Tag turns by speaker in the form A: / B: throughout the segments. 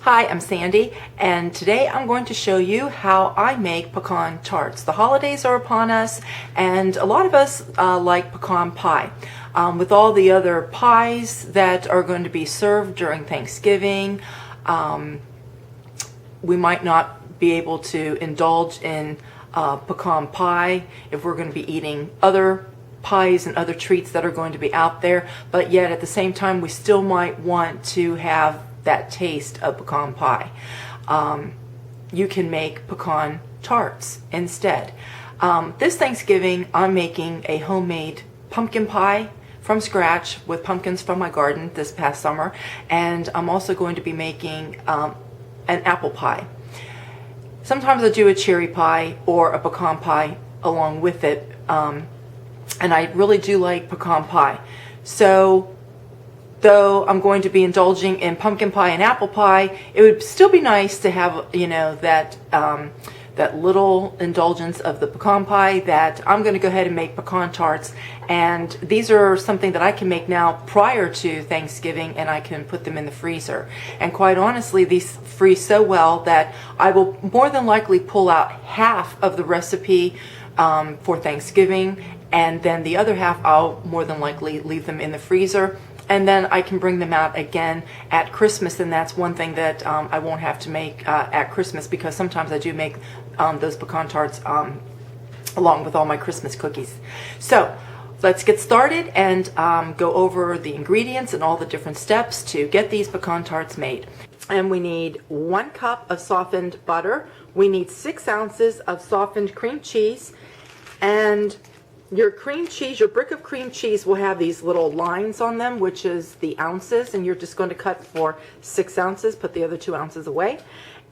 A: Hi, I'm Sandy, and today I'm going to show you how I make pecan tarts. The holidays are upon us, and a lot of us like pecan pie. With all the other pies that are going to be served during Thanksgiving, we might not be able to indulge in pecan pie if we're going to be eating other pies and other treats that are going to be out there, but yet at the same time we still might want to have that taste of pecan pie. You can make pecan tarts instead. This Thanksgiving I'm making a homemade pumpkin pie from scratch with pumpkins from my garden this past summer, and I'm also going to be making an apple pie. Sometimes I do a cherry pie or a pecan pie along with it, and I really do like pecan pie. So though I'm going to be indulging in pumpkin pie and apple pie, it would still be nice to have, you know, that little indulgence of the pecan pie. That I'm going to go ahead and make pecan tarts, and these are something that I can make now prior to Thanksgiving, and I can put them in the freezer. And quite honestly, these freeze so well that I will more than likely pull out half of the recipe for Thanksgiving, and then the other half I'll more than likely leave them in the freezer. And then I can bring them out again at Christmas, and that's one thing that I won't have to make at Christmas, because sometimes I do make those pecan tarts along with all my Christmas cookies. So let's get started and go over the ingredients and all the different steps to get these pecan tarts made. And we need 1 cup of softened butter. We need 6 ounces of softened cream cheese, and your cream cheese, your brick of cream cheese will have these little lines on them, which is the ounces, and you're just going to cut for 6 ounces, put the other 2 ounces away.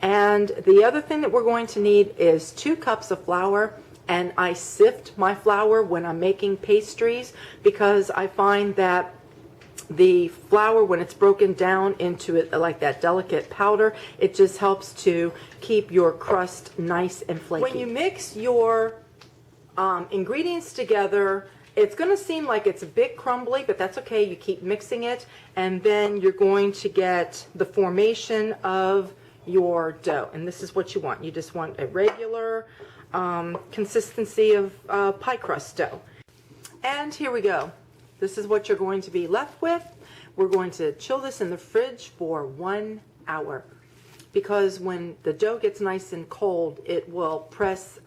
A: And the other thing that we're going to need is 2 cups of flour, and I sift my flour when I'm making pastries, because I find that the flour, when it's broken down into it like that delicate powder, it just helps to keep your crust nice and flaky. When you mix your ingredients together, it's going to seem like it's a bit crumbly, but that's okay. You keep mixing it, and then you're going to get the formation of your dough. And this is what you want. You just want a regular consistency of pie crust dough. And here we go. This is what you're going to be left with. We're going to chill this in the fridge for 1 hour, because when the dough gets nice and cold, it will press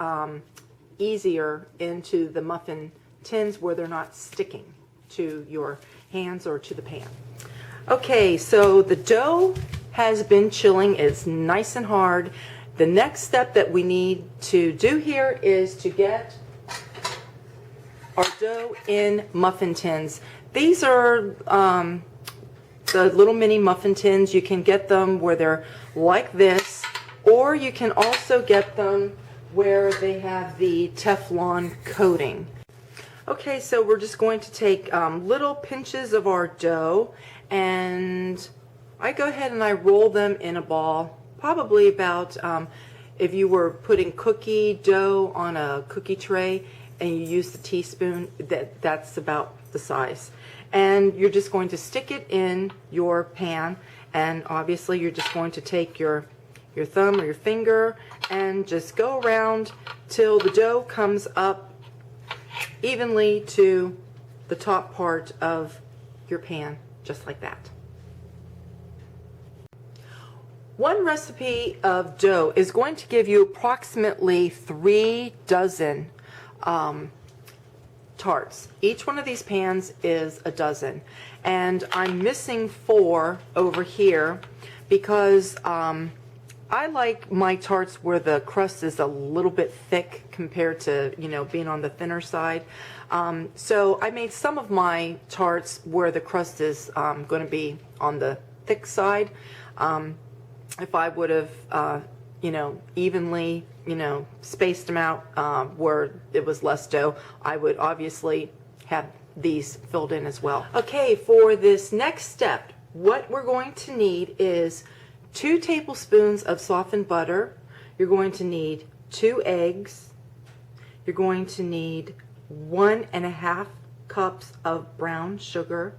A: easier into the muffin tins where they're not sticking to your hands or to the pan. Okay, so the dough has been chilling. It's nice and hard. The next step that we need to do here is to get our dough in muffin tins. These are the little mini muffin tins. You can get them where they're like this, or you can also get them where they have the Teflon coating. Okay, so we're just going to take little pinches of our dough, and I go ahead and I roll them in a ball, probably about, if you were putting cookie dough on a cookie tray and you use the teaspoon, that's about the size. And you're just going to stick it in your pan, and obviously you're just going to take your thumb or your finger and just go around till the dough comes up evenly to the top part of your pan, just like that. One recipe of dough is going to give you approximately 3 dozen tarts. Each one of these pans is a dozen, and I'm missing 4 over here because I like my tarts where the crust is a little bit thick compared to, you know, being on the thinner side. So I made some of my tarts where the crust is going to be on the thick side. If I would have, you know, evenly, you know, spaced them out where it was less dough, I would obviously have these filled in as well. Okay, for this next step, what we're going to need is 2 tablespoons of softened butter. You're going to need 2 eggs. You're going to need 1.5 cups of brown sugar.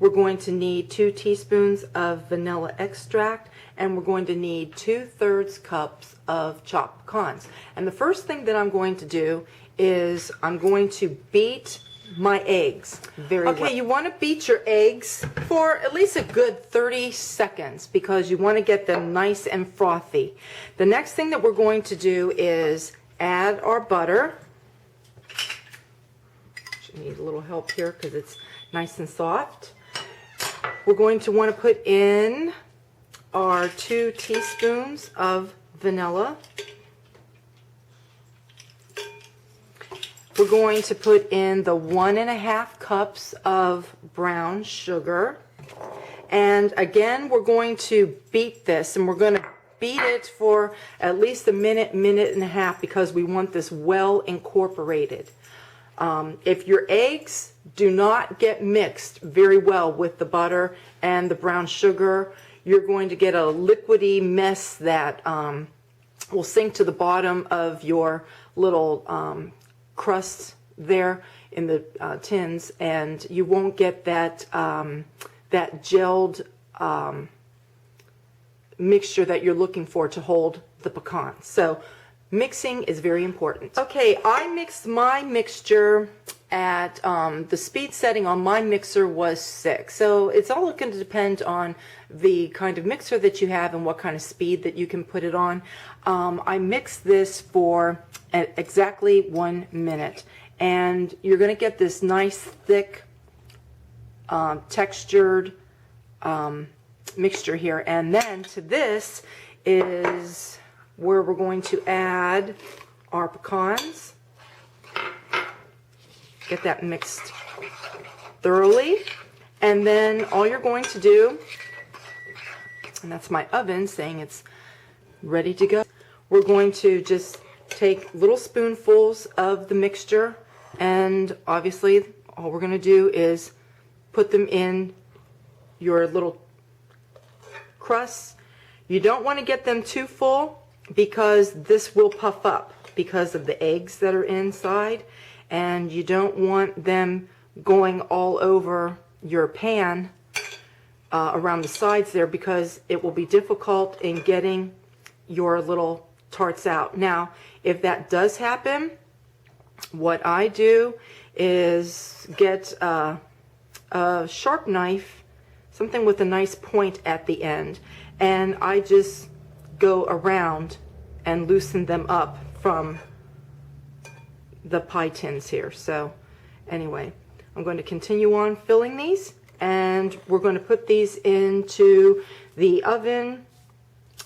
A: We're going to need 2 teaspoons of vanilla extract, and we're going to need 2/3 cups of chopped pecans. And the first thing that I'm going to do is I'm going to beat my eggs very well. Okay, you want to beat your eggs for at least a good 30 seconds because you want to get them nice and frothy. The next thing that we're going to do is add our butter. I need a little help here because it's nice and soft. We're going to want to put in our 2 teaspoons of vanilla. We're going to put in the 1½ cups of brown sugar. And again, we're going to beat this, and we're going to beat it for at least a minute, minute and a half, because we want this well incorporated. If your eggs do not get mixed very well with the butter and the brown sugar, you're going to get a liquidy mess that will sink to the bottom of your little crusts there in the tins, and you won't get that that gelled mixture that you're looking for to hold the pecans. So mixing is very important. Okay, I mixed my mixture at the speed setting on my mixer was 6. So it's all going to depend on the kind of mixer that you have and what kind of speed that you can put it on. I mixed this for exactly 1 minute, and you're going to get this nice thick textured mixture here. And then to this is where we're going to add our pecans. Get that mixed thoroughly, and then all you're going to do, and that's my oven saying it's ready to go, we're going to just take little spoonfuls of the mixture, and obviously all we're going to do is put them in your little crusts. You don't want to get them too full because this will puff up because of the eggs that are inside, and you don't want them going all over your pan around the sides there, because it will be difficult in getting your little tarts out. Now, if that does happen, what I do is get a sharp knife, something with a nice point at the end, and I just go around and loosen them up from the pie tins here. So anyway, I'm going to continue on filling these, and we're going to put these into the oven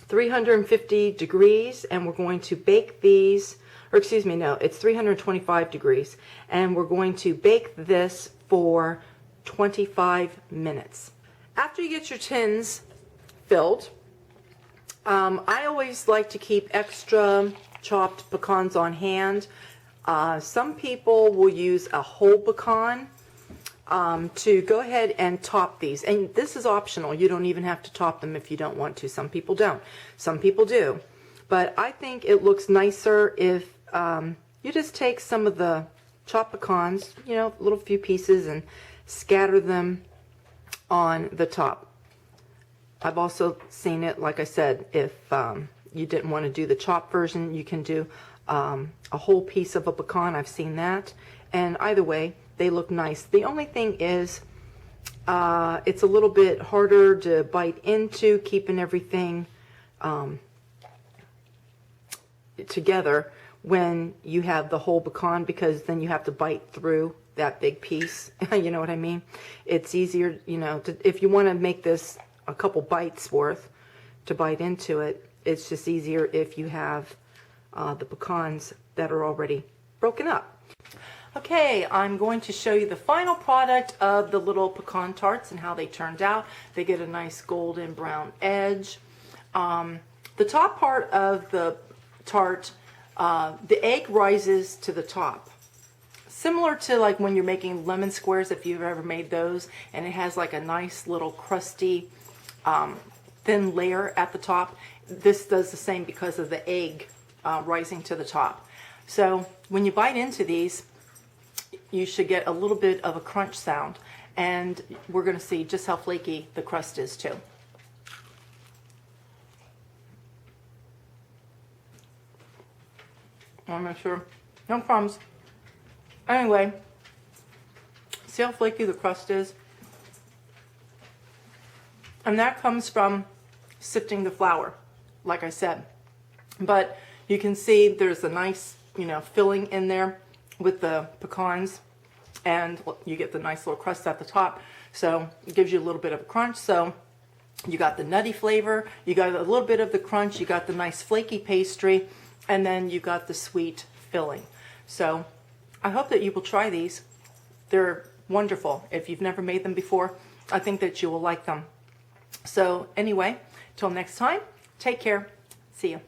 A: 350 degrees, and we're going to bake these, or excuse me, no, it's 325 degrees, and we're going to bake this for 25 minutes. After you get your tins filled, I always like to keep extra chopped pecans on hand. Some people will use a whole pecan to go ahead and top these. And this is optional. You don't even have to top them if you don't want to. Some people don't. Some people do. But I think it looks nicer if you just take some of the chopped pecans, you know, little few pieces, and scatter them on the top. I've also seen it, like I said, if you didn't want to do the chopped version, you can do a whole piece of a pecan. I've seen that, and either way they look nice. The only thing is it's a little bit harder to bite into, keeping everything together when you have the whole pecan, because then you have to bite through that big piece. You know what I mean? It's easier, you know, if you want to make this a couple bites worth to bite into it, it's just easier if you have the pecans that are already broken up. Okay, I'm going to show you the final product of the little pecan tarts and how they turned out. They get a nice golden brown edge. The top part of the tart, the egg rises to the top. Similar to like when you're making lemon squares, if you've ever made those, and it has like a nice little crusty thin layer at the top. This does the same because of the egg rising to the top. So when you bite into these, you should get a little bit of a crunch sound, and we're going to see just how flaky the crust is too. want to make sure. No crumbs. Anyway, see how flaky the crust is? And that comes from sifting the flour, like I said. But you can see there's a nice, filling in there with the pecans, and you get the nice little crust at the top. So it gives you a little bit of a crunch. So you got the nutty flavor, you got a little bit of the crunch, you got the nice flaky pastry, and then you got the sweet filling. So I hope that you will try these. They're wonderful. If you've never made them before, I think that you will like them. So anyway, till next time, take care. See you.